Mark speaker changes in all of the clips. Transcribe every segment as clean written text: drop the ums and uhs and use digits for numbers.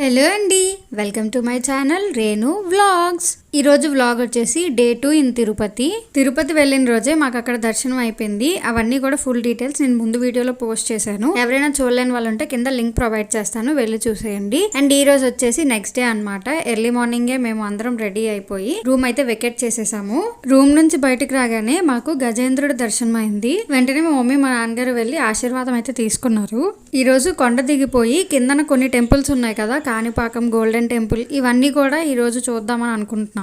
Speaker 1: Hello అండి, welcome to my channel Renu vlogs. ఈ రోజు వ్లాగ్ వచ్చేసి డే 2 ఇన్ తిరుపతి వెళ్ళిన రోజే మాకు అక్కడ దర్శనం అయిపోయింది. అవన్నీ కూడా ఫుల్ డీటెయిల్స్ నేను ముందు వీడియోలో పోస్ట్ చేశాను. ఎవరైనా చూడలేని వాళ్ళు ఉంటే కింద లింక్ ప్రొవైడ్ చేస్తాను, వెళ్ళి చూసేయండి. అండ్ ఈ రోజు వచ్చేసి నెక్స్ట్ డే అన్నమాట. ఎర్లీ మార్నింగే మేము అందరం రెడీ అయిపోయి రూమ్ అయితే వెకేట్ చేసేసాము. రూమ్ నుంచి బయటకు రాగానే మాకు గజేంద్రుడి దర్శనం అయింది. వెంటనే మా మమ్మీ మా నాన్నగారు వెళ్ళి ఆశీర్వాదం అయితే తీసుకున్నారు. ఈ రోజు కొండ దిగిపోయి కిందన కొన్ని టెంపుల్స్ ఉన్నాయి కదా, కాణిపాకం గోల్డెన్ టెంపుల్, ఇవన్నీ కూడా ఈ రోజు చూద్దామని అనుకుంటున్నాము.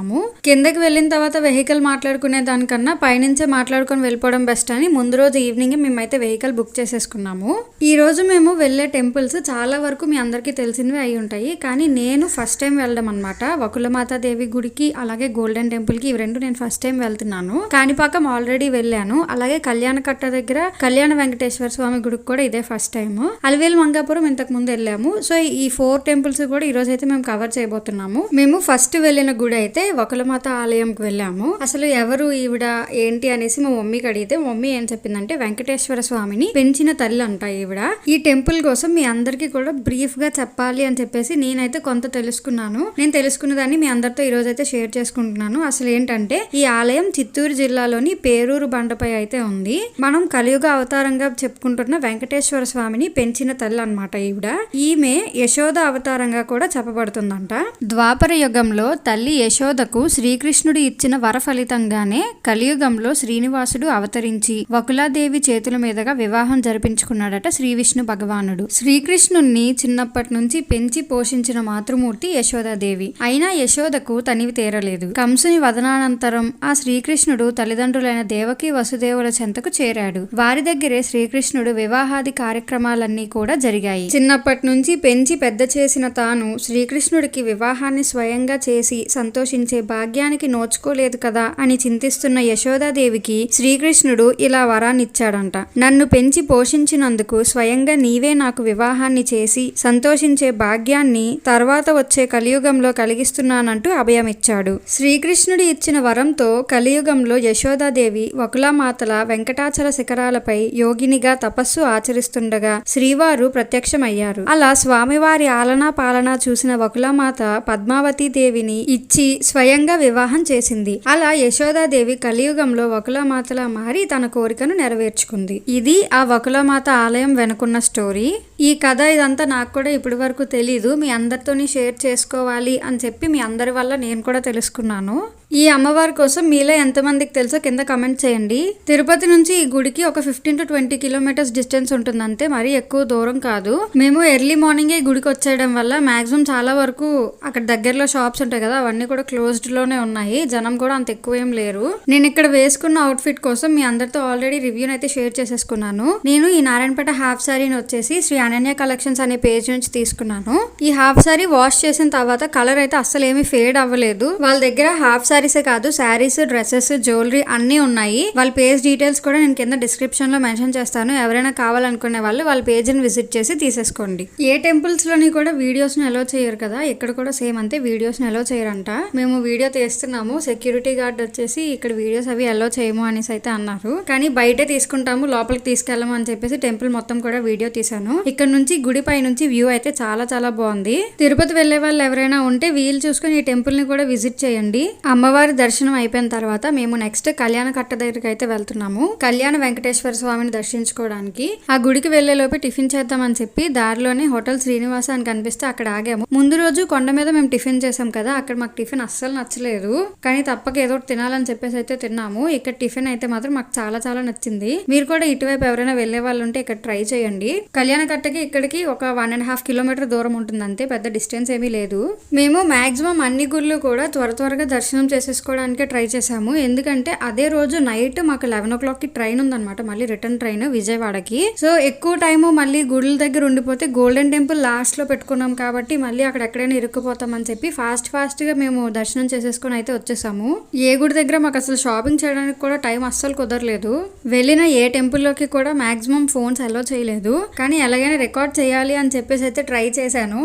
Speaker 1: కిందకి వెళ్ళిన తర్వాత వెహికల్ మాట్లాడుకునే దానికన్నా పైనుంచే మాట్లాడుకొని వెళ్ళిపోవడం బెస్ట్ అని ముందు రోజు ఈవినింగ్ మేమైతే వెహికల్ బుక్ చేసేసుకున్నాము. ఈ రోజు మేము వెళ్లే టెంపుల్స్ చాలా వరకు మీ అందరికీ తెలిసినవి అయి ఉంటాయి, కానీ నేను ఫస్ట్ టైం వెళ్ళడం అనమాట. వకులమాత దేవి గుడికి అలాగే గోల్డెన్ టెంపుల్ కి, ఇవి రెండు నేను ఫస్ట్ టైం వెళ్తున్నాను. కాణిపాకం ఆల్రెడీ వెళ్ళాను, అలాగే కళ్యాణకట్ట దగ్గర కళ్యాణ వెంకటేశ్వర స్వామి గుడికి కూడా ఇదే ఫస్ట్ టైం. అలివేలు మంగాపురం ఇంతకు ముందు వెళ్ళాము. సో ఈ 4 టెంపుల్స్ కూడా ఈ రోజు అయితే మేము కవర్ చేయబోతున్నాము. మేము ఫస్ట్ వెళ్ళిన గుడి అయితే వకులమాత ఆలయంకి వెళ్ళాము. అసలు ఎవరు ఈవిడ ఏంటి అనేసి మా మమ్మీకి అడిగితే మమ్మీ ఏం చెప్పిందంటే వెంకటేశ్వర స్వామిని పెంచిన తల్లి అంట ఈవిడ. ఈ టెంపుల్ కోసం మీ అందరికి కూడా బ్రీఫ్ గా చెప్పాలి అని చెప్పేసి నేనైతే కొంత తెలుసుకున్నాను. నేను తెలుసుకున్న దాన్ని మీ అందరితో ఈ రోజు అయితే షేర్ చేసుకుంటున్నాను. అసలు ఏంటంటే ఈ ఆలయం చిత్తూరు జిల్లాలోని పేరూరు బండపై అయితే ఉంది. మనం కలియుగ అవతారంగా చెప్పుకుంటున్న వెంకటేశ్వర స్వామిని పెంచిన తల్లి అన్నమాట ఈవిడ. ఈమె యశోద అవతారంగా కూడా చెప్పబడుతుందంట. ద్వాపర యుగంలో తల్లి యశోదకు శ్రీకృష్ణుడు ఇచ్చిన వర ఫలితంగానే కలియుగంలో శ్రీనివాసుడు అవతరించి వకులాదేవి చేతుల మీదుగా వివాహం జరిపించుకున్నాడట శ్రీ విష్ణు భగవానుడు. శ్రీకృష్ణుణ్ణి చిన్నప్పటి నుంచి పెంచి పోషించిన మాతృమూర్తి యశోదాదేవి. అయినా యశోదకు తనివి తీరలేదు. కంసుని వదనానంతరం ఆ శ్రీకృష్ణుడు తల్లిదండ్రులైన దేవకి వసుదేవుల చెంతకు చేరాడు. వారి దగ్గరే శ్రీకృష్ణుడు వివాహాది కార్యక్రమాలన్నీ కూడా జరిగాయి. చిన్నప్పటి నుంచి పెంచి పెద్ద చేసిన తాను శ్రీకృష్ణుడికి వివాహాన్ని స్వయంగా చేసి సంతోషించే భాగ్యానికి నోచుకోలేదు కదా అని చింతిస్తున్న యశోదాదేవికి శ్రీకృష్ణుడు ఇలా వరాన్నిచ్చాడంట. నన్ను పెంచి పోషించినందుకు స్వయంగా నీవే నాకు వివాహాన్ని చేసి సంతోషించే భాగ్యాన్ని తర్వాత వచ్చే కలియుగంలో కలిగిస్తున్నానంటూ అభయమిచ్చాడు. శ్రీకృష్ణుడు ఇచ్చిన వరంతో కలియుగంలో యశోదాదేవి వకులామాతల వెంకటాచల శిఖరాలపై యోగినిగా తపస్సు ఆచరిస్తుండగా శ్రీవారు ప్రత్యక్షమయ్యారు. అలా స్వామివారి ఆలనా పాలనా చూసిన వకులామాత పద్మావతి దేవిని ఇచ్చి స్వయంగా వివాహం చేసింది. అలా యశోదాదేవి కలియుగంలో వకులామాతలా మారి తన కోరికను నెరవేర్చుకుంది. ఇది ఆ వకులామాత ఆలయం వెనుకున్న స్టోరీ. ఈ కథ ఇదంతా నాకు కూడా ఇప్పటి వరకు తెలీదు, మీ అందరితోని షేర్ చేసుకోవాలి అని చెప్పి మీ అందరి వల్ల నేను కూడా తెలుసుకున్నాను. ఈ అమ్మవారి కోసం మీలో ఎంతమందికి తెలుసో కింద కమెంట్ చేయండి. తిరుపతి నుంచి ఈ గుడికి ఒక 15 to 20 కిలోమీటర్స్ డిస్టెన్స్ ఉంటుంది అంతే, మరీ ఎక్కువ దూరం కాదు. మేము ఎర్లీ మార్నింగ్ ఈ గుడికి వచ్చేయడం వల్ల మాక్సిమం చాలా వరకు అక్కడ దగ్గరలో షాప్స్ ఉంటాయి కదా, అవన్నీ కూడా క్లోజ్డ్ లోనే ఉన్నాయి. జనం కూడా అంత ఎక్కువ ఏం లేరు. నేను ఇక్కడ వేసుకున్న అవుట్ ఫిట్ కోసం మీ అందరితో ఆల్రెడీ రివ్యూని అయితే షేర్ చేసేసుకున్నాను. నేను ఈ నారాయణపేట హాఫ్ సారీని వచ్చేసి శ్రీ అనన్య కలెక్షన్స్ అనే పేజ్ నుంచి తీసుకున్నాను. ఈ హాఫ్ సారీ వాష్ చేసిన తర్వాత కలర్ అయితే అస్సలు ఏమీ ఫేడ్ అవ్వలేదు. వాళ్ళ దగ్గర హాఫ్ సారీసే కాదు, శారీస్, డ్రెస్సెస్, జ్యువెలరీ అన్ని ఉన్నాయి. వాళ్ళ పేజ్ డీటెయిల్స్ కూడా నేను కింద డిస్క్రిప్షన్ లో మెన్షన్ చేస్తాను. ఎవరైనా కావాలనుకునే వాళ్ళు వాళ్ళ పేజ్ ని విజిట్ చేసి తీసేసుకోండి. ఏ టెంపుల్స్ లోని కూడా వీడియోస్ ని అలో చేయరు కదా, ఇక్కడ కూడా సేమ్ అంతే, వీడియోస్ ని అలో చేయరంట. మేము వీడియో తీస్తున్నాము, సెక్యూరిటీ గార్డ్ వచ్చేసి ఇక్కడ వీడియోస్ అవి అలో చేయము అనేసి అయితే అన్నారు. కానీ బయటే తీసుకుంటాము, లోపలికి తీసుకెళ్ళము అని చెప్పేసి టెంపుల్ మొత్తం కూడా వీడియో తీసాను. ఇక్కడ నుంచి గుడి పై నుంచి వ్యూ అయితే చాలా చాలా బాగుంది. తిరుపతి వెళ్లే వాళ్ళు ఎవరైనా ఉంటే వీలు చూసుకుని ఈ టెంపుల్ ని కూడా విజిట్ చేయండి. అమ్మవారి దర్శనం అయిపోయిన తర్వాత మేము నెక్స్ట్ కళ్యాణ కట్ట దగ్గరికి అయితే వెళ్తున్నాము, కళ్యాణ వెంకటేశ్వర స్వామిని దర్శించుకోవడానికి. ఆ గుడికి వెళ్లే లోపు టిఫిన్ చేద్దామని చెప్పి దారిలోనే హోటల్ శ్రీనివాస అని కనిపిస్తే అక్కడ ఆగాము. ముందు రోజు కొండ మీద మేము టిఫిన్ చేసాం కదా, అక్కడ మాకు టిఫిన్ అస్సలు నచ్చలేదు, కానీ తప్పక ఏదో తినాలని చెప్పేసి అయితే తిన్నాము. ఇక్కడ టిఫిన్ అయితే మాత్రం మాకు చాలా చాలా నచ్చింది. మీరు కూడా ఇటువైపు ఎవరైనా వెళ్లే వాళ్ళు ఉంటే ఇక్కడ ట్రై చేయండి. కళ్యాణ కట్టకి ఇక్కడికి ఒక 1.5 కిలోమీటర్ దూరం ఉంటుంది అంతే, పెద్ద డిస్టెన్స్ ఏమీ లేదు. మేము మాక్సిమం అన్ని గుళ్ళు కూడా త్వరగా దర్శనం చేసేసుకోవడానికి ట్రై చేసాము. ఎందుకంటే అదే రోజు నైట్ మాకు 11 o'clock కి ట్రైన్ ఉందన్నమాట, మళ్ళీ రిటర్న్ ట్రైన్ విజయవాడకి. సో ఎక్కువ టైము మళ్ళీ గుడుల దగ్గర ఉండిపోతే గోల్డెన్ టెంపుల్ లాస్ట్ లో పెట్టుకున్నాం కాబట్టి మళ్ళీ అక్కడ ఎక్కడైనా ఇరుక్కుపోతామని చెప్పి ఫాస్ట్ గా మేము దర్శనం చేసేసుకుని అయితే వచ్చేసాము. ఏ గుడి దగ్గర మాకు అసలు షాపింగ్ చేయడానికి కూడా టైం అస్సలు కుదరలేదు. వెళ్ళిన ఏ టెంపుల్ లోకి కూడా మాక్సిమం ఫోన్స్ అలో చేయలేదు, కానీ ఎలాగైనా రికార్డ్ చేయాలి అని చెప్పేసి అయితే ట్రై చేశాను.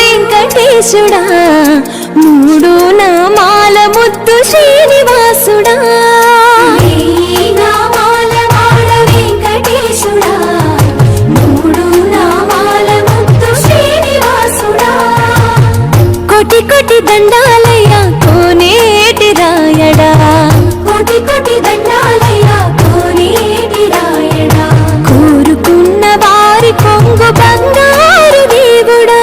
Speaker 2: వెంకటేశుడా మూడు నామాల ముద్దు శ్రీనివాసుడా, నామాల వాడ వెంకటేశుడా మూడు నామాల దండాలయ్యా కోనేటి రాయడా కోటి కోటి దండాలయ్యా కోనేటి రాయడా కోరుకున్న వారి కొంగు బంగారు దేవుడా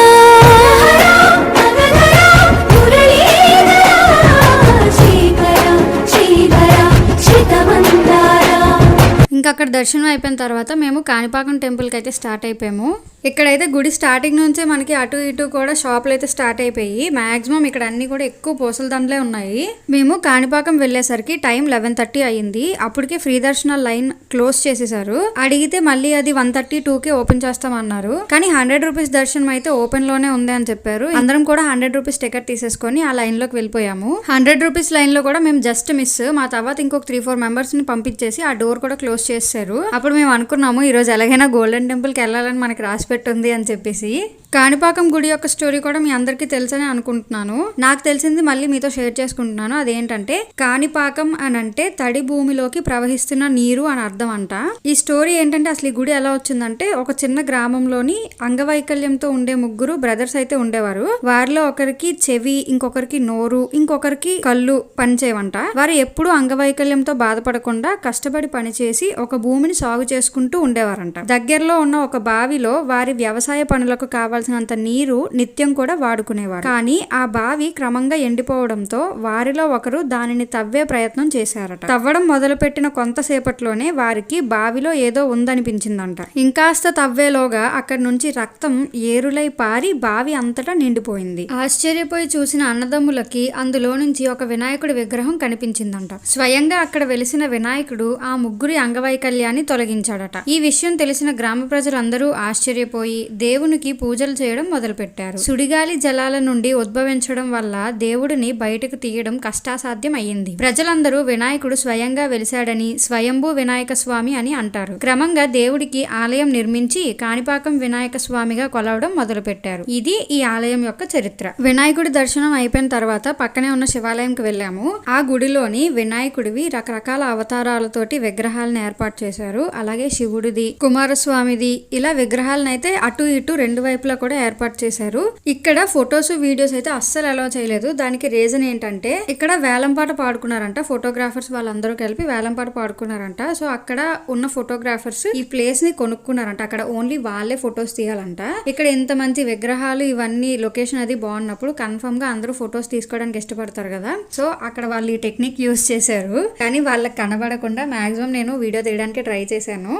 Speaker 1: ఇంకా అక్కడ దర్శనం అయిపోయిన తర్వాత మేము కాణిపాకం టెంపుల్కి అయితే స్టార్ట్ అయిపోయాము. ఇక్కడైతే గుడి స్టార్టింగ్ నుంచే మనకి అటు ఇటు కూడా షాపులు అయితే స్టార్ట్ అయిపోయి మాక్సిమం ఇక్కడ అన్ని కూడా ఎక్కువ పూసల దండలే ఉన్నాయి. మేము కాణిపాకం వెళ్ళేసరికి టైం 11:30 అయ్యింది. అప్పటికే ఫ్రీ దర్శనాల లైన్ క్లోజ్ చేసేసారు. అడిగితే మళ్ళీ అది 1:32కే ఓపెన్ చేస్తామన్నారు. కానీ 100 రూపీస్ దర్శనం అయితే ఓపెన్ లోనే ఉంది అని చెప్పారు. అందరం కూడా 100 రూపీస్ టికెట్ తీసేసుకొని ఆ లైన్ లోకి వెళ్ళిపోయాము. 100 రూపీస్ లైన్ లో కూడా మేము జస్ట్ మిస్. మా తర్వాత ఇంకొక 3-4 మెంబర్స్ ని పంపించేసి ఆ డోర్ కూడా క్లోజ్ చేశారు. అప్పుడు మేము అనుకున్నాము ఈ రోజు ఎలాగైనా గోల్డెన్ టెంపుల్ కి వెళ్ళాలని మనకి రాసి పెట్టుంది అని చెప్పేసి. కాణిపాకం గుడి యొక్క స్టోరీ కూడా మీ అందరికీ తెలుసని అనుకుంటున్నాను. నాకు తెలిసింది మళ్ళీ మీతో షేర్ చేసుకుంటున్నాను. అదేంటంటే కాణిపాకం అని అంటే తడి భూమిలోకి ప్రవహిస్తున్న నీరు అని అర్థం అంట. ఈ స్టోరీ ఏంటంటే అసలు ఈ గుడి ఎలా వచ్చిందంటే ఒక చిన్న గ్రామంలోని అంగవైకల్యంతో ఉండే 3 బ్రదర్స్ అయితే ఉండేవారు. వారిలో ఒకరికి చెవి, ఇంకొకరికి నోరు, ఇంకొకరికి కళ్ళు పనిచేయవంట. వారు ఎప్పుడూ అంగవైకల్యంతో బాధపడకుండా కష్టపడి పనిచేసి ఒక భూమిని సాగు చేసుకుంటూ ఉండేవారంట. దగ్గరలో ఉన్న ఒక బావిలో వారి వ్యవసాయ పనులకు కావాల్సినంత నీరు నిత్యం కూడా వాడుకునేవారు. కానీ ఆ బావి క్రమంగా ఎండిపోవడంతో వారిలో ఒకరు దానిని తవ్వే ప్రయత్నం చేశారట. తవ్వడం మొదలుపెట్టిన కొంతసేపట్లోనే వారికి బావిలో ఏదో ఉందనిపించిందంట. ఇంకాస్త తవ్వేలోగా అక్కడి నుంచి రక్తం ఏరులై పారి బావి అంతటా నిండిపోయింది. ఆశ్చర్యపోయి చూసిన అన్నదమ్ములకి అందులో నుంచి ఒక వినాయకుడి విగ్రహం కనిపించిందంట. స్వయంగా అక్కడ వెలిసిన వినాయకుడు ఆ 3 అంగవైకల్యాన్ని తొలగించాడట. ఈ విషయం తెలిసిన గ్రామ ప్రజలందరూ ఆశ్చర్యపోయి దేవునికి పూజలు చేయడం మొదలుపెట్టారు. సుడిగాలి జలాల నుండి ఉద్భవించడం వల్ల దేవుడిని బయటకు తీయడం కష్టాసాధ్యం అయ్యింది. ప్రజలందరూ వినాయకుడు స్వయంగా వెలిశాడని స్వయంభూ వినాయక స్వామి అని అంటారు. క్రమంగా దేవుడికి ఆలయం నిర్మించి కాణిపాకం వినాయక స్వామిగా కొలవడం మొదలుపెట్టారు. ఇది ఈ ఆలయం యొక్క చరిత్ర. వినాయకుడి దర్శనం అయిపోయిన తర్వాత పక్కనే ఉన్న శివాలయంకి వెళ్ళాము. ఆ గుడిలోని వినాయకుడివి రకరకాల అవతారాలతోటి విగ్రహాలను ఏర్పాటు చేశారు. అలాగే శివుడిది, కుమారస్వామిది, ఇలా విగ్రహాలను అయితే అటు ఇటు 2 వైపులా కూడా ఏర్పాటు చేశారు. ఇక్కడ ఫొటోస్, వీడియోస్ అయితే అస్సలు అలౌ చేయలేదు. దానికి రీజన్ ఏంటంటే ఇక్కడ వేలంపాట పాడుకున్నారంట. ఫోటోగ్రాఫర్స్ వాళ్ళందరూ కలిపి వేలంపాట పాడుకున్నారంట. సో అక్కడ ఉన్న ఫోటోగ్రాఫర్స్ ఈ ప్లేస్ ని కొనుక్కున్నారంట. అక్కడ ఓన్లీ వాళ్ళే ఫొటోస్ తీయాలంట. ఇక్కడ ఇంత మంచి విగ్రహాలు ఇవన్నీ లొకేషన్ అది బాగున్నప్పుడు కన్ఫర్మ్ గా అందరూ ఫొటోస్ తీసుకోవడానికి ఇష్టపడతారు కదా. సో అక్కడ వాళ్ళు ఈ టెక్నిక్ యూజ్ చేశారు. కానీ వాళ్ళకి కనబడకుండా మాక్సిమం నేను వీడియో తీయడానికి ట్రై చేశాను.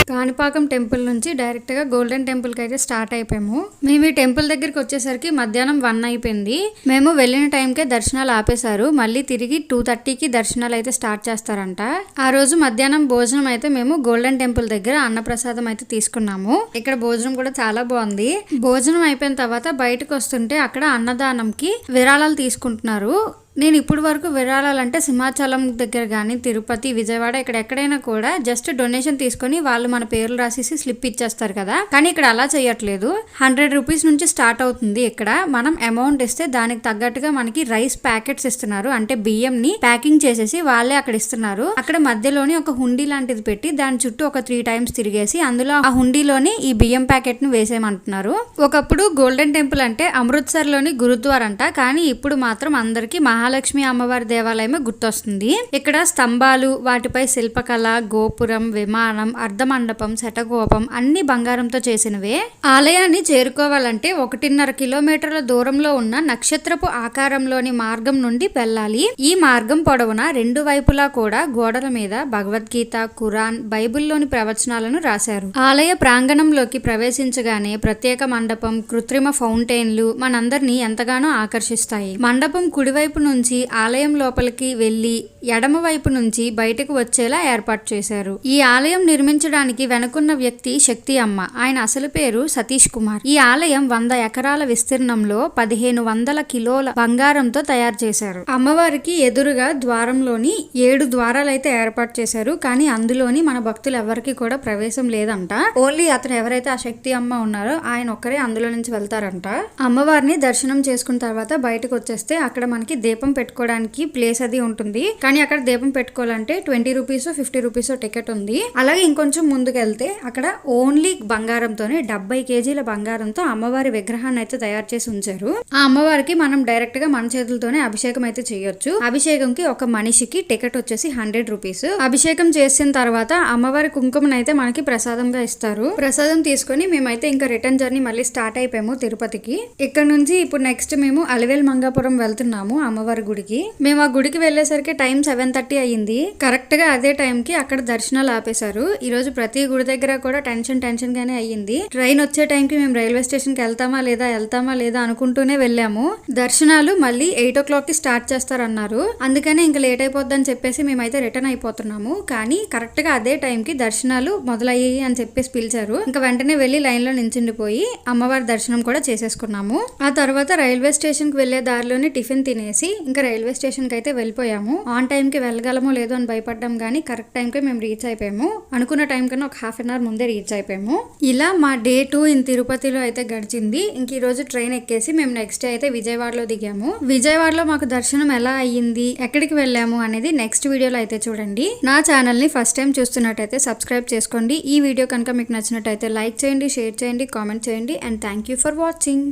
Speaker 1: కాణిపాకం టెంపుల్ నుంచి డైరెక్ట్ గా గోల్డెన్ టెంపుల్ కి అయితే స్టార్ట్ అయిపోయాము. మేము ఈ టెంపుల్ దగ్గరికి వచ్చేసరికి మధ్యాహ్నం 1 అయిపోయింది. మేము వెళ్ళిన టైంకే దర్శనాలు ఆపేశారు. మళ్ళీ తిరిగి 2:30కి దర్శనాలు అయితే స్టార్ట్ చేస్తారంట. ఆ రోజు మధ్యాహ్నం భోజనం అయితే మేము గోల్డెన్ టెంపుల్ దగ్గర అన్నప్రసాదం అయితే తీసుకున్నాము. ఇక్కడ భోజనం కూడా చాలా బాగుంది. భోజనం అయిపోయిన తర్వాత బయటకు వస్తుంటే అక్కడ అన్నదానంకి విరాళాలు తీసుకుంటున్నారు. నేను ఇప్పుడు వరకు విరాళాలంటే సింహాచలం దగ్గర కానీ తిరుపతి, విజయవాడ ఇక్కడ ఎక్కడైనా కూడా జస్ట్ డొనేషన్ తీసుకొని వాళ్ళు మన పేర్లు రాసేసి స్లిప్ ఇచ్చేస్తారు కదా. కానీ ఇక్కడ అలా చేయట్లేదు. 100 రూపీస్ నుంచి స్టార్ట్ అవుతుంది. ఇక్కడ మనం అమౌంట్ ఇస్తే దానికి తగ్గట్టుగా మనకి రైస్ ప్యాకెట్స్ ఇస్తున్నారు. అంటే బియ్యం ని ప్యాకింగ్ చేసేసి వాళ్ళే అక్కడ ఇస్తున్నారు. అక్కడ మధ్యలోని ఒక హుండీ లాంటిది పెట్టి దాని చుట్టూ ఒక 3 టైమ్స్ తిరిగేసి అందులో ఆ హుండీలోని ఈ బియ్యం ప్యాకెట్ ను వేసేయమంటున్నారు. ఒకప్పుడు గోల్డెన్ టెంపుల్ అంటే అమృత్సర్ లోని గురుద్వార్ అంట. కానీ ఇప్పుడు మాత్రం అందరికి మహాలక్ష్మి అమ్మవారి దేవాలయమే గుర్తొస్తుంది. ఇక్కడ స్తంభాలు, వాటిపై శిల్పకళ, గోపురం, విమానం, అర్ధమండపం, శటగోపం అన్ని బంగారంతో చేసినవే. ఆలయాన్ని చేరుకోవాలంటే 1.5 కిలోమీటర్ల దూరంలో ఉన్న నక్షత్రపు ఆకారంలోని మార్గం నుండి వెళ్ళాలి. ఈ మార్గం పొడవున 2 వైపులా కూడా గోడల మీద భగవద్గీత, ఖురాన్, బైబిల్లోని ప్రవచనాలను రాశారు. ఆలయ ప్రాంగణంలోకి ప్రవేశించగానే ప్రత్యేక మండపం, కృత్రిమ ఫౌంటైన్లు మనందరినీ ఎంతగానో ఆకర్షిస్తాయి. మండపం కుడివైపు నుంచి నుంచి ఆలయం లోపలికి వెళ్లి ఎడమ వైపు నుంచి బయటకు వచ్చేలా ఏర్పాటు చేశారు. ఈ ఆలయం నిర్మించడానికి వెనుకున్న వ్యక్తి శక్తి అమ్మ. ఆయన అసలు పేరు సతీష్ కుమార్. ఈ ఆలయం 100 ఎకరాల విస్తీర్ణంలో 1500 కిలోల బంగారంతో తయారు చేశారు. అమ్మవారికి ఎదురుగా ద్వారంలోని 7 ద్వారాలు అయితే ఏర్పాటు చేశారు. కానీ అందులోని మన భక్తులు ఎవరికి కూడా ప్రవేశం లేదంట. ఓన్లీ అతను ఎవరైతే ఆ శక్తి అమ్మ ఉన్నారో ఆయన ఒక్కరే అందులో నుంచి వెళ్తారంట. అమ్మవారిని దర్శనం చేసుకున్న తర్వాత బయటకు వచ్చేస్తే అక్కడ మనకి దీపం పెట్టుకోవడానికి ప్లేస్ అది ఉంటుంది. కానీ అక్కడ దీపం పెట్టుకోవాలంటే 20 రూపీస్ 50 రూపీస్ టికెట్ ఉంది. అలాగే ఇంకొంచెం ముందుకు వెళ్తే అక్కడ ఓన్లీ బంగారంతోనే 70 కేజీల బంగారంతో అమ్మవారి విగ్రహాన్ని అయితే తయారు చేసి ఉంచారు. ఆ అమ్మవారికి మనం డైరెక్ట్ గా మన చేతులతోనే అభిషేకం అయితే చేయొచ్చు. అభిషేకంకి ఒక మనిషికి టికెట్ వచ్చేసి 100 రూపీస్. అభిషేకం చేసిన తర్వాత అమ్మవారి కుంకుమను అయితే మనకి ప్రసాదంగా ఇస్తారు. ప్రసాదం తీసుకొని మేమైతే ఇంకా రిటర్న్ జర్నీ మళ్ళీ స్టార్ట్ అయిపోయాము తిరుపతికి. ఇక్కడ నుంచి ఇప్పుడు నెక్స్ట్ మేము అలివేల్ మంగాపురం వెళ్తున్నాము అమ్మవారి గుడికి. మేము ఆ గుడికి వెళ్లేసరికి టైం 7:30 అయ్యింది. కరెక్ట్ గా అదే టైం కి అక్కడ దర్శనాలు ఆపేశారు. ఈ రోజు ప్రతి గుడి దగ్గర కూడా టెన్షన్ గానే అయ్యింది. ట్రైన్ వచ్చే టైంకి మేము రైల్వే స్టేషన్ కి వెళ్తామా లేదా అనుకుంటూనే వెళ్ళాము. దర్శనాలు మళ్ళీ 8 o'clock కి స్టార్ట్ చేస్తారన్నారు. అందుకనే ఇంకా లేట్ అయిపోద్దని చెప్పేసి మేమైతే రిటర్న్ అయిపోతున్నాము. కానీ కరెక్ట్ గా అదే టైం కి దర్శనాలు మొదలయ్యాయి అని చెప్పేసి పిలిచారు. ఇంకా వెంటనే వెళ్లి లైన్ లో నించుండిపోయి అమ్మవారి దర్శనం కూడా చేసేసుకున్నాము. ఆ తర్వాత రైల్వే స్టేషన్ కి వెళ్లే దారిలోనే టిఫిన్ తినేసి ఇంకా రైల్వే స్టేషన్ కి అయితే వెళ్ళిపోయాము. ఆన్ టైం కి వెళ్ళగలమో లేదో అని భయపడ్డాం కానీ కరెక్ట్ టైం కి మేము రీచ్ అయిపోయాము. అనుకున్న టైం కన్నా ఒక హాఫ్ అన్ అవర్ ముందే రీచ్ అయిపోయాము. ఇలా మా డే 2 ఇన్ తిరుపతిలో అయితే గడిచింది. ఇంక ఈ రోజు ట్రైన్ ఎక్కేసి మేము నెక్స్ట్ డే అయితే విజయవాడలో దిగాము. విజయవాడలో మాకు దర్శనం ఎలా అయ్యింది, ఎక్కడికి వెళ్ళాము అనేది నెక్స్ట్ వీడియోలో అయితే చూడండి. నా ఛానల్ ని ఫస్ట్ టైం చూస్తున్నట్టయితే సబ్స్క్రైబ్ చేసుకోండి. ఈ వీడియో కనుక మీకు నచ్చినట్టయితే లైక్ చేయండి, షేర్ చేయండి, కామెంట్ చేయండి. And thank you for watching.